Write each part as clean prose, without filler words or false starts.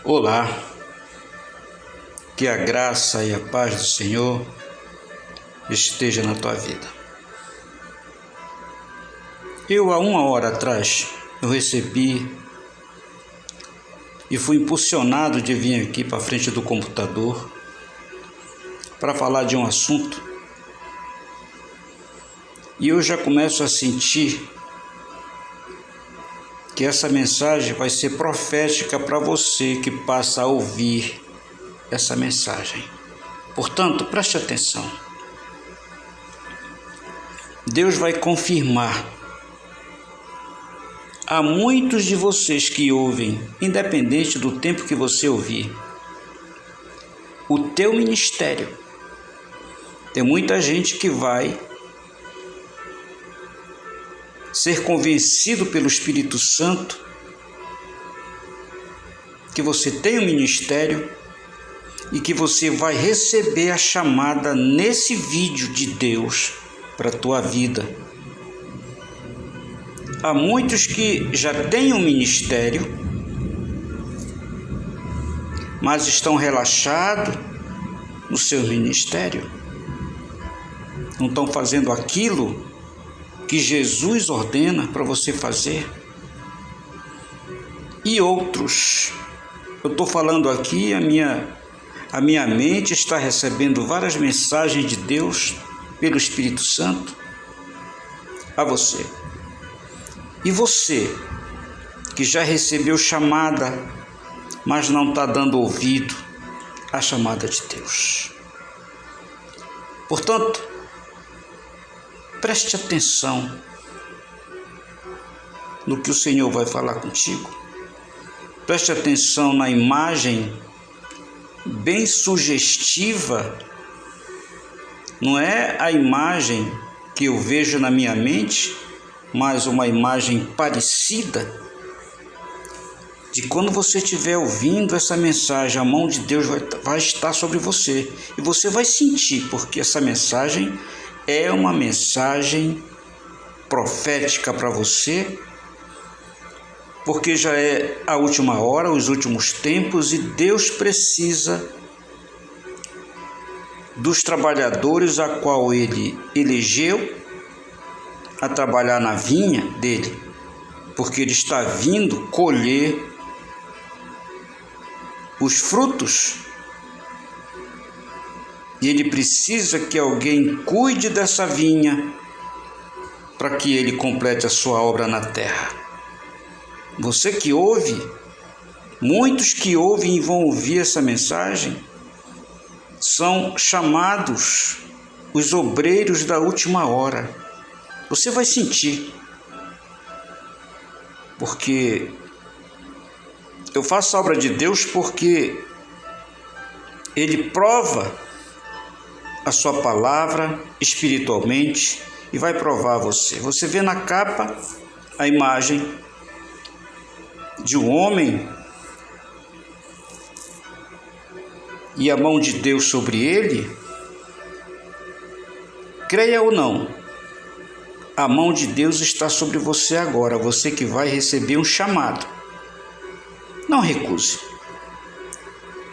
Olá, que a graça e a paz do Senhor esteja na tua vida. Há 1 hora atrás, eu recebi e fui impulsionado de vir aqui para frente do computador para falar de um assunto. E eu já começo a sentir que essa mensagem vai ser profética para você que passa a ouvir essa mensagem. Portanto, preste atenção. Deus vai confirmar a muitos de vocês que ouvem, independente do tempo que você ouvir, o teu ministério. Tem muita gente que vai ser convencido pelo Espírito Santo que você tem um ministério e que você vai receber a chamada nesse vídeo de Deus para a tua vida. Há muitos que já têm um ministério, mas estão relaxados no seu ministério. Não estão fazendo aquilo que Jesus ordena para você fazer. E outros, eu estou falando aqui, a minha mente está recebendo várias mensagens de Deus pelo Espírito Santo a você. E você que já recebeu chamada, mas não está dando ouvido à chamada de Deus. Portanto, preste atenção no que o Senhor vai falar contigo. Preste atenção na imagem bem sugestiva. Não é a imagem que eu vejo na minha mente, mas uma imagem parecida de quando você estiver ouvindo essa mensagem, a mão de Deus vai estar sobre você. E você vai sentir, porque essa mensagem é uma mensagem profética para você, porque já é a última hora, os últimos tempos, e Deus precisa dos trabalhadores a qual Ele elegeu a trabalhar na vinha dele, porque Ele está vindo colher os frutos. E Ele precisa que alguém cuide dessa vinha para que Ele complete a sua obra na terra. Você que ouve, muitos que ouvem e vão ouvir essa mensagem, são chamados os obreiros da última hora. Você vai sentir, porque eu faço a obra de Deus porque Ele prova a sua palavra espiritualmente e vai provar você. Você vê na capa a imagem de um homem e a mão de Deus sobre ele. Creia ou não, a mão de Deus está sobre você agora, você que vai receber um chamado. Não recuse.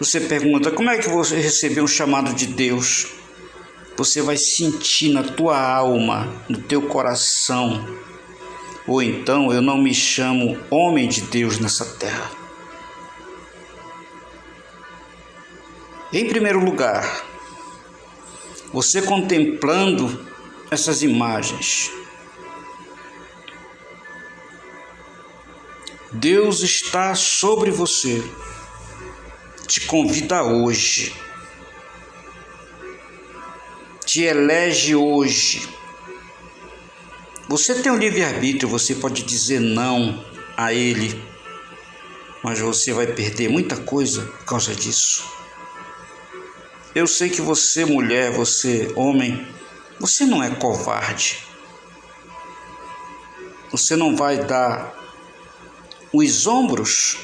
Você pergunta, como é que você recebeu um chamado de Deus? Você vai sentir na tua alma, no teu coração. Ou então, eu não me chamo homem de Deus nessa terra. Em primeiro lugar, você contemplando essas imagens, Deus está sobre você, te convida hoje, te elege hoje. Você tem um livre-arbítrio, você pode dizer não a Ele, mas você vai perder muita coisa por causa disso. Eu sei que você, mulher, você, homem, você não é covarde. Você não vai dar os ombros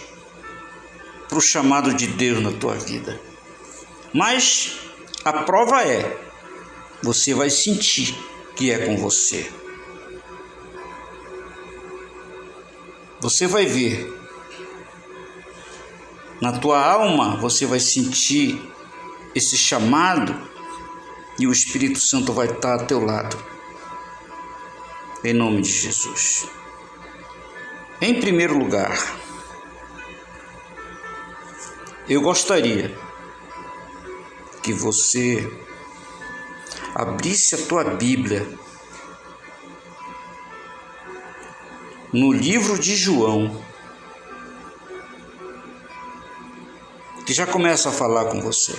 para o chamado de Deus na tua vida. Mas a prova é, você vai sentir que é com você. Você vai ver Na tua alma você vai sentir esse chamado e o Espírito Santo vai estar ao teu lado. Em nome de Jesus. Em primeiro lugar, eu gostaria que você abrisse a tua Bíblia no livro de João, que já começa a falar com você.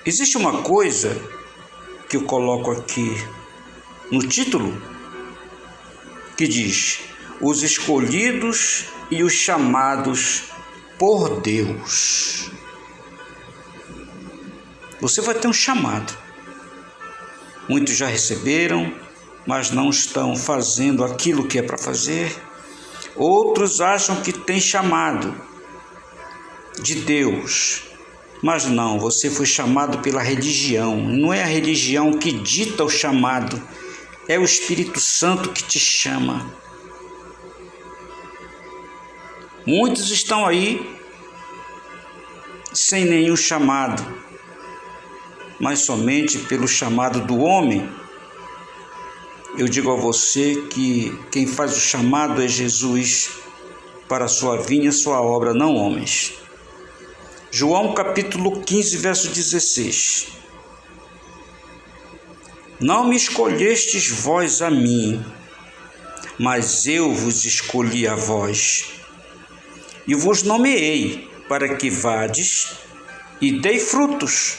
Existe uma coisa que eu coloco aqui no título, que diz: os escolhidos e os chamados por Deus. Você vai ter um chamado. Muitos já receberam, mas não estão fazendo aquilo que é para fazer. Outros acham que tem chamado de Deus, mas não, você foi chamado pela religião. Não é a religião que dita o chamado, é o Espírito Santo que te chama. Muitos estão aí sem nenhum chamado, mas somente pelo chamado do homem. Eu digo a você que quem faz o chamado é Jesus para a sua vinha, sua obra, não homens. João capítulo 15, verso 16. Não me escolhestes vós a mim, mas eu vos escolhi a vós, e vos nomeei para que vades e dei frutos,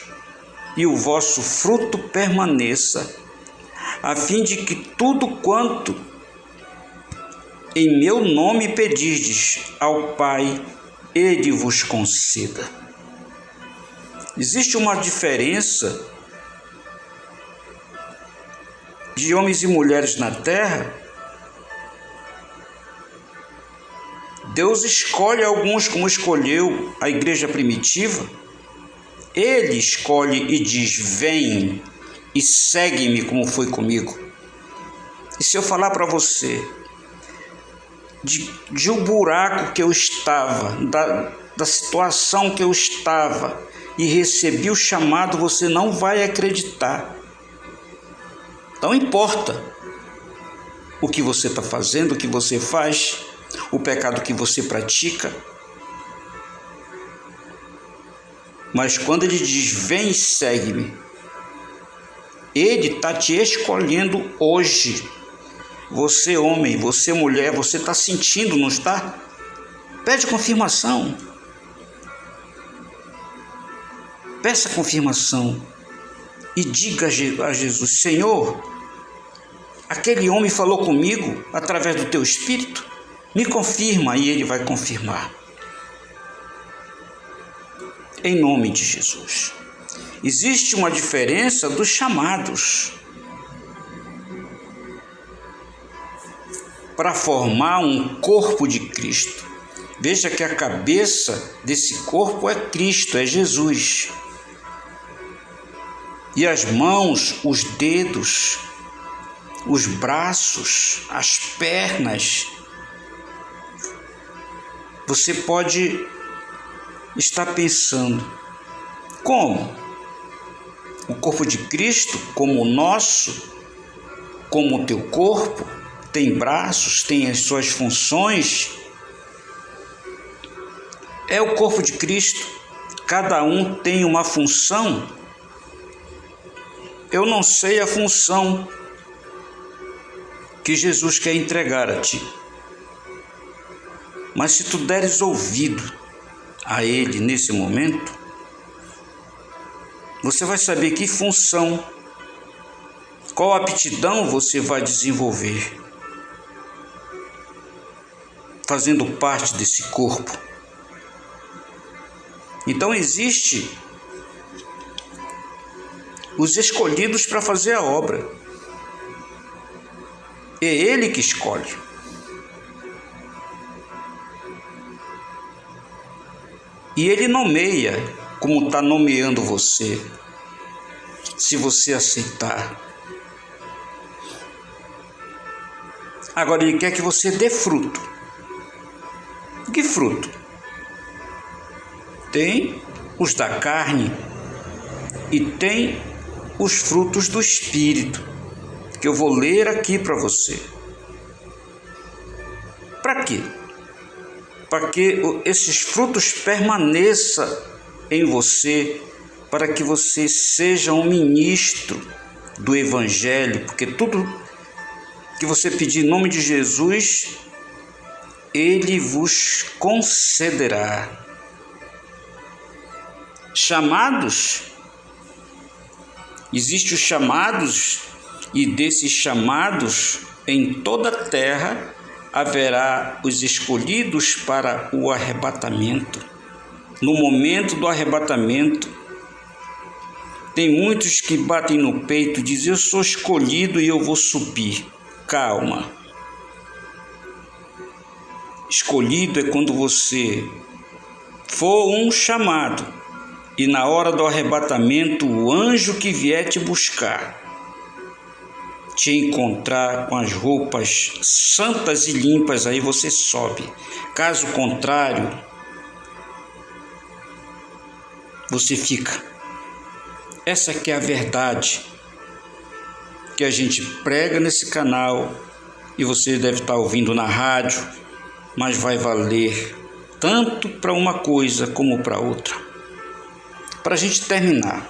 e o vosso fruto permaneça, a fim de que tudo quanto em meu nome pedirdes ao Pai, Ele vos conceda. Existe uma diferença de homens e mulheres na terra. Deus escolhe alguns, como escolheu a igreja primitiva. Ele escolhe e diz: vem e segue-me como foi comigo. E se eu falar para você de um buraco que eu estava, da situação que eu estava, e recebi o chamado, você não vai acreditar. Não importa o que você está fazendo, o que você faz, o pecado que você pratica, mas quando ele diz: vem e segue-me, ele está te escolhendo hoje. Você homem, você mulher, você está sentindo, não está? Pede confirmação. Peça confirmação e diga a Jesus: Senhor, aquele homem falou comigo através do teu Espírito, me confirma, e ele vai confirmar. Em nome de Jesus. Existe uma diferença dos chamados. Para formar um corpo de Cristo. Veja que a cabeça desse corpo é Cristo, é Jesus. E as mãos, os dedos, os braços, as pernas. Você pode estar pensando: como? O corpo de Cristo, como o nosso, como o teu corpo, tem braços, tem as suas funções. É o corpo de Cristo. Cada um tem uma função. Eu não sei a função que Jesus quer entregar a ti, mas se tu deres ouvido a Ele nesse momento, você vai saber que função, qual aptidão você vai desenvolver, fazendo parte desse corpo. Então existe os escolhidos para fazer a obra. É Ele que escolhe. E Ele nomeia, como está nomeando você, se você aceitar. Agora Ele quer que você dê fruto. Que fruto? Tem os da carne e tem os frutos do Espírito, que eu vou ler aqui para você. Para quê? Para que esses frutos permaneçam em você, para que você seja um ministro do Evangelho, porque tudo que você pedir em nome de Jesus, Ele vos concederá. Chamados, existem os chamados, e desses chamados em toda a terra haverá os escolhidos para o arrebatamento. No momento do arrebatamento, tem muitos que batem no peito e dizem: eu sou escolhido e eu vou subir. Calma. Escolhido é quando você for um chamado e na hora do arrebatamento o anjo que vier te buscar te encontrar com as roupas santas e limpas, aí você sobe. Caso contrário, você fica. Essa que é a verdade que a gente prega nesse canal, e você deve estar ouvindo na rádio, mas vai valer tanto para uma coisa como para outra. Para a gente terminar,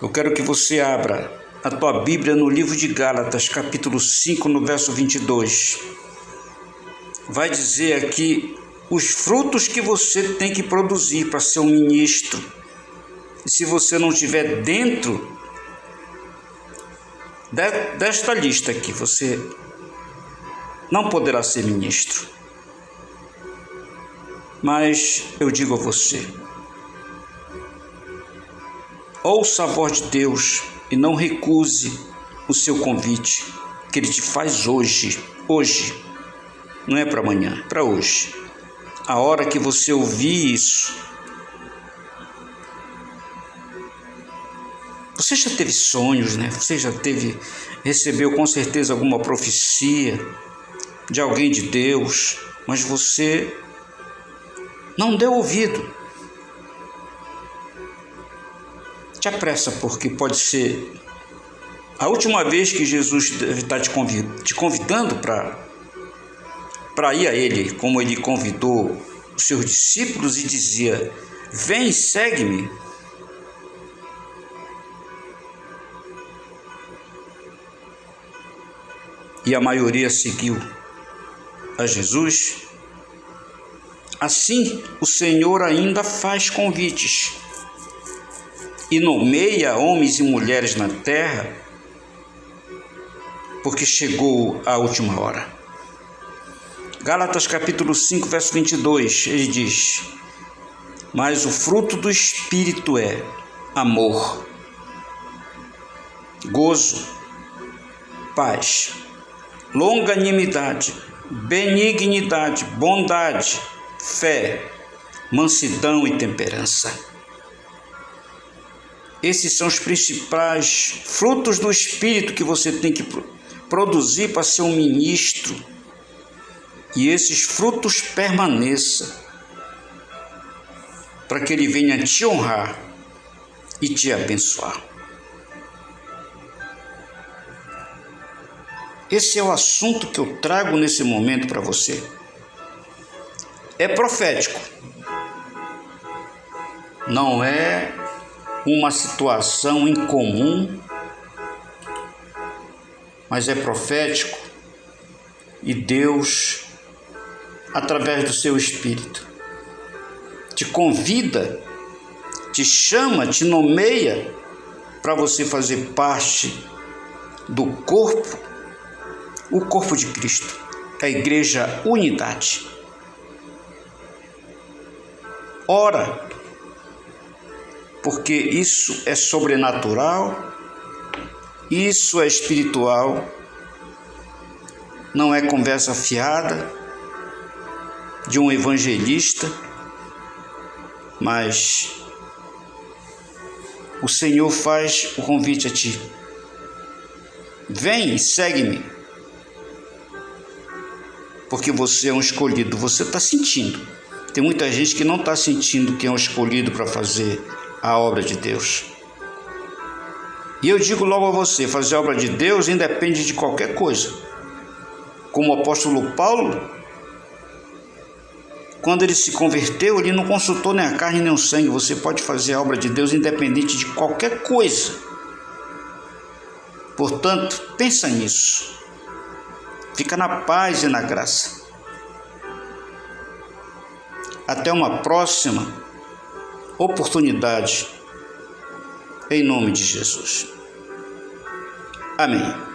eu quero que você abra a tua Bíblia no livro de Gálatas, capítulo 5, no verso 22. Vai dizer aqui os frutos que você tem que produzir para ser um ministro. E se você não estiver dentro desta lista aqui, você não poderá ser ministro. Mas eu digo a você: ouça a voz de Deus e não recuse o seu convite, que Ele te faz hoje. Hoje, não é para amanhã, é para hoje. A hora que você ouvir isso, você já teve sonhos, né? Você já recebeu com certeza alguma profecia de alguém de Deus, mas você não deu ouvido. Te apressa, porque pode ser a última vez que Jesus deve estar te convidando para ir a Ele, como Ele convidou os seus discípulos e dizia: vem, segue-me. E a maioria seguiu a Jesus. Assim, o Senhor ainda faz convites e nomeia homens e mulheres na terra, porque chegou a última hora. Gálatas capítulo 5, verso 22, ele diz: mas o fruto do Espírito é amor, gozo, paz, longanimidade, benignidade, bondade, fé, mansidão e temperança. Esses são os principais frutos do Espírito que você tem que produzir para ser um ministro. E esses frutos permaneçam, para que Ele venha te honrar e te abençoar. Esse é o assunto que eu trago nesse momento para você. É profético. Não é uma situação incomum, mas é profético, e Deus, através do seu Espírito, te convida, te chama, te nomeia para você fazer parte do corpo, o corpo de Cristo, a Igreja Unidade. Ora, porque isso é sobrenatural, isso é espiritual, não é conversa fiada de um evangelista, mas o Senhor faz o convite a ti. Vem e segue-me. Porque você é um escolhido, você está sentindo. Tem muita gente que não está sentindo que é um escolhido para fazer a obra de Deus. E eu digo logo a você, fazer a obra de Deus independe de qualquer coisa. Como o apóstolo Paulo, quando ele se converteu, ele não consultou nem a carne nem o sangue. Você pode fazer a obra de Deus independente de qualquer coisa. Portanto, pensa nisso. Fica na paz e na graça. Até uma próxima oportunidade, em nome de Jesus. Amém.